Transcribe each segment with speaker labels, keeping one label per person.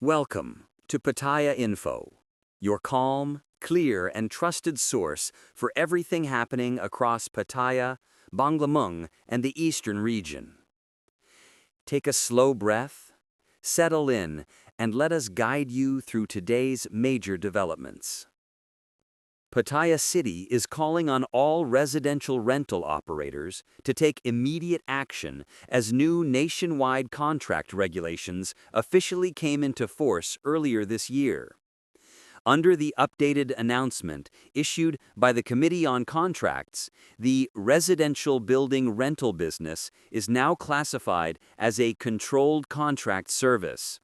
Speaker 1: Welcome to Pattaya Info, your calm, clear, and trusted source for everything happening across Pattaya, Banglamung, and the eastern region. Take a slow breath, settle in, and let us guide you through today's major developments. Pattaya City is calling on all residential rental operators to take immediate action as new nationwide contract regulations officially came into force earlier this year. Under the updated announcement issued by the Committee on Contracts, the residential building rental business is now classified as a controlled contract service.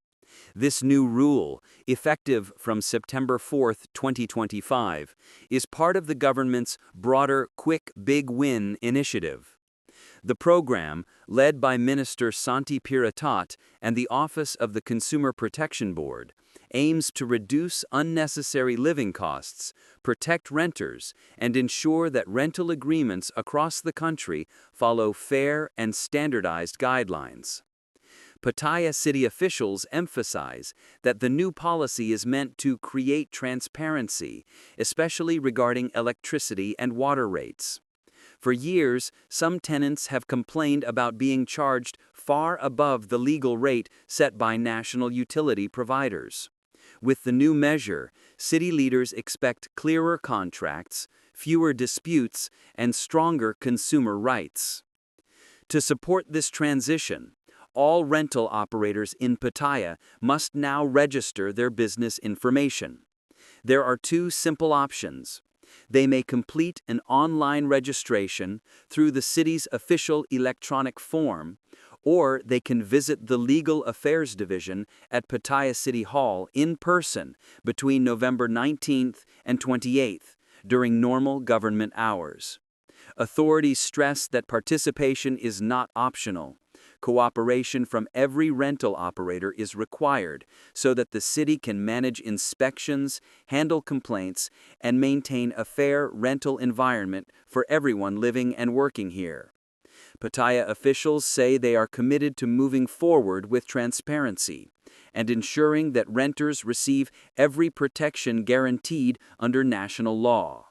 Speaker 1: This new rule, effective from September 4, 2025, is part of the government's broader Quick Big Win initiative. The program, led by Minister Santi Piratat and the Office of the Consumer Protection Board, aims to reduce unnecessary living costs, protect renters, and ensure that rental agreements across the country follow fair and standardized guidelines. Pattaya City officials emphasize that the new policy is meant to create transparency, especially regarding electricity and water rates. For years, some tenants have complained about being charged far above the legal rate set by national utility providers. With the new measure, city leaders expect clearer contracts, fewer disputes, and stronger consumer rights. To support this transition, all rental operators in Pattaya must now register their business information. There are two simple options. They may complete an online registration through the city's official electronic form, or they can visit the Legal Affairs Division at Pattaya City Hall in person between November 19th and 28th during normal government hours. Authorities stress that participation is not optional. Cooperation from every rental operator is required so that the city can manage inspections, handle complaints, and maintain a fair rental environment for everyone living and working here. Pattaya officials say they are committed to moving forward with transparency and ensuring that renters receive every protection guaranteed under national law.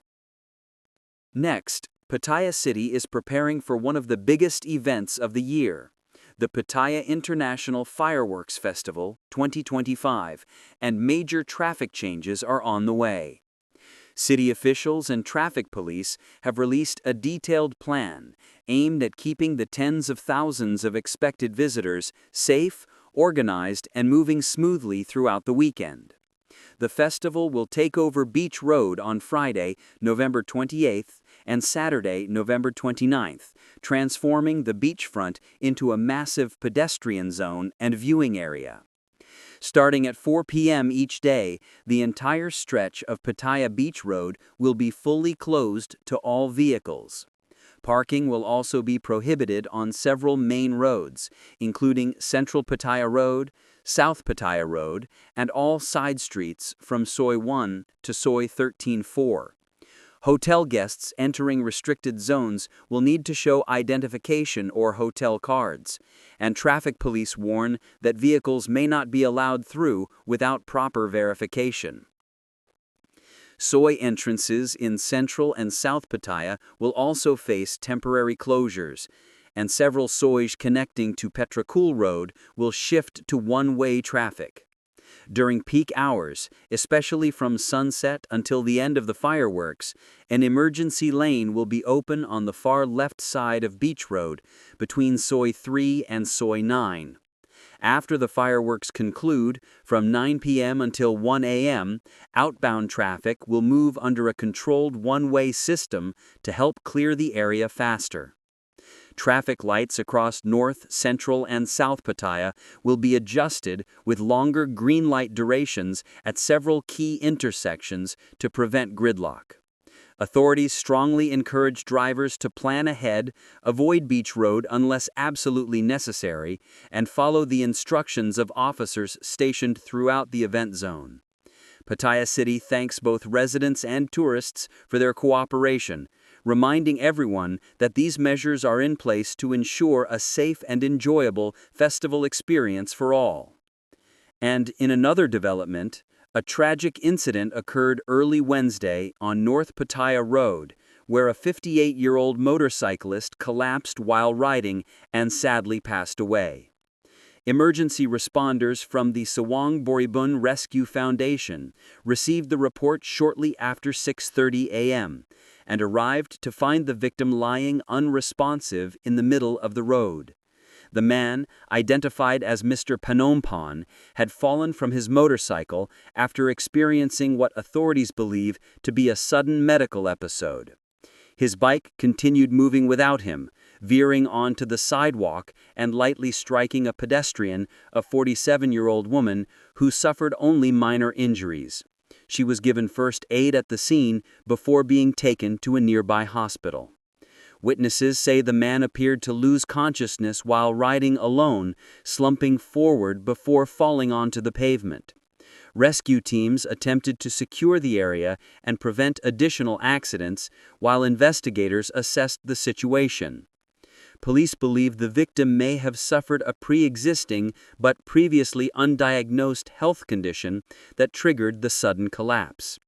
Speaker 1: Next, Pattaya City is preparing for one of the biggest events of the year, the Pattaya International Fireworks Festival 2025, and major traffic changes are on the way. City officials and traffic police have released a detailed plan aimed at keeping the tens of thousands of expected visitors safe, organized, and moving smoothly throughout the weekend. The festival will take over Beach Road on Friday, November 28th, and Saturday, November 29th, transforming the beachfront into a massive pedestrian zone and viewing area. Starting at 4 p.m. each day, the entire stretch of Pattaya Beach Road will be fully closed to all vehicles. Parking will also be prohibited on several main roads, including Central Pattaya Road, South Pattaya Road, and all side streets from Soi 1 to Soi 13-4. Hotel guests entering restricted zones will need to show identification or hotel cards, and traffic police warn that vehicles may not be allowed through without proper verification. Soi entrances in Central and South Pattaya will also face temporary closures, and several sois connecting to Petrakul Road will shift to one-way traffic. During peak hours, especially from sunset until the end of the fireworks, an emergency lane will be open on the far left side of Beach Road between Soi 3 and Soi 9. After the fireworks conclude, from 9 p.m. until 1 a.m., outbound traffic will move under a controlled one-way system to help clear the area faster. Traffic lights across North, Central, and South Pattaya will be adjusted with longer green light durations at several key intersections to prevent gridlock. Authorities strongly encourage drivers to plan ahead, avoid Beach Road unless absolutely necessary, and follow the instructions of officers stationed throughout the event zone. Pattaya City thanks both residents and tourists for their cooperation, reminding everyone that these measures are in place to ensure a safe and enjoyable festival experience for all. And in another development, a tragic incident occurred early Wednesday on North Pattaya Road, where a 58-year-old motorcyclist collapsed while riding and sadly passed away. Emergency responders from the Sawang Boribun Rescue Foundation received the report shortly after 6:30 a.m. and arrived to find the victim lying unresponsive in the middle of the road. The man, identified as Mr. Panompan, had fallen from his motorcycle after experiencing what authorities believe to be a sudden medical episode. His bike continued moving without him, veering onto the sidewalk and lightly striking a pedestrian, a 47-year-old woman, who suffered only minor injuries. She was given first aid at the scene before being taken to a nearby hospital. Witnesses say the man appeared to lose consciousness while riding alone, slumping forward before falling onto the pavement. Rescue teams attempted to secure the area and prevent additional accidents, while investigators assessed the situation. Police believe the victim may have suffered a pre-existing but previously undiagnosed health condition that triggered the sudden collapse.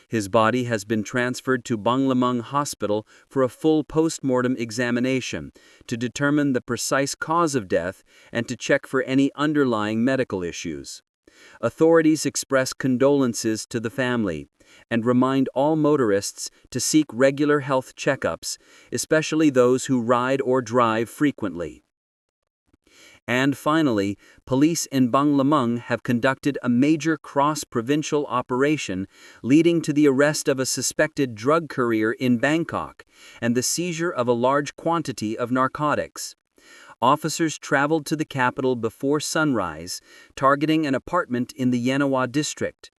Speaker 1: His body has been transferred to Banglamung Hospital for a full post-mortem examination to determine the precise cause of death and to check for any underlying medical issues. Authorities express condolences to the family and remind all motorists to seek regular health checkups, especially those who ride or drive frequently. And finally, police in Banglamung have conducted a major cross-provincial operation leading to the arrest of a suspected drug courier in Bangkok and the seizure of a large quantity of narcotics. Officers traveled to the capital before sunrise, targeting an apartment in the Yenawa district.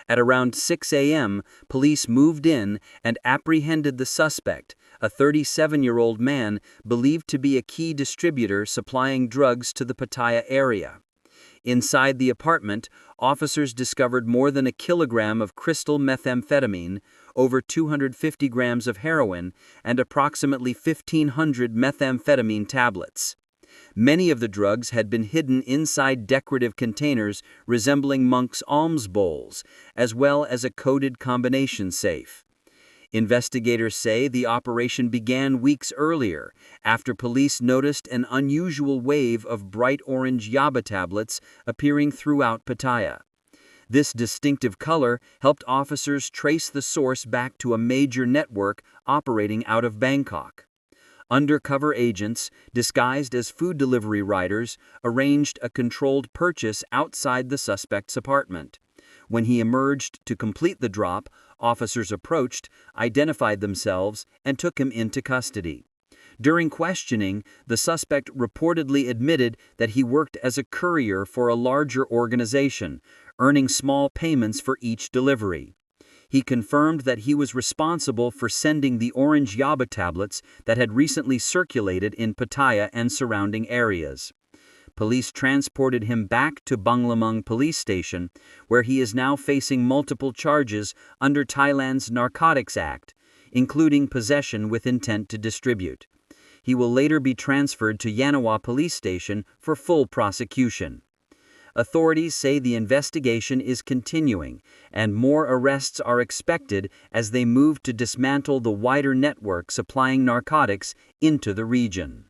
Speaker 1: At around 6 a.m., police moved in and apprehended the suspect, a 37-year-old man believed to be a key distributor supplying drugs to the Pattaya area. Inside the apartment, officers discovered more than a kilogram of crystal methamphetamine, over 250 grams of heroin, and approximately 1,500 methamphetamine tablets. Many of the drugs had been hidden inside decorative containers resembling monks' alms bowls, as well as a coded combination safe. Investigators say the operation began weeks earlier, after police noticed an unusual wave of bright orange yaba tablets appearing throughout Pattaya. This distinctive color helped officers trace the source back to a major network operating out of Bangkok. Undercover agents, disguised as food delivery riders, arranged a controlled purchase outside the suspect's apartment. When he emerged to complete the drop, officers approached, identified themselves, and took him into custody. During questioning, the suspect reportedly admitted that he worked as a courier for a larger organization, earning small payments for each delivery. He confirmed that he was responsible for sending the orange yaba tablets that had recently circulated in Pattaya and surrounding areas. Police transported him back to Banglamung Police Station, where he is now facing multiple charges under Thailand's Narcotics Act, including possession with intent to distribute. He will later be transferred to Yenawa Police Station for full prosecution. Authorities say the investigation is continuing, and more arrests are expected as they move to dismantle the wider network supplying narcotics into the region.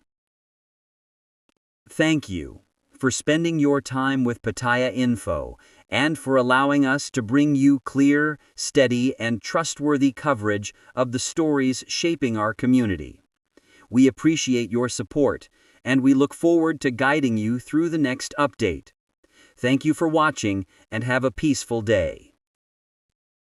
Speaker 1: Thank you for spending your time with Pattaya Info and for allowing us to bring you clear, steady, and trustworthy coverage of the stories shaping our community. We appreciate your support, and we look forward to guiding you through the next update. Thank you for watching, and have a peaceful day.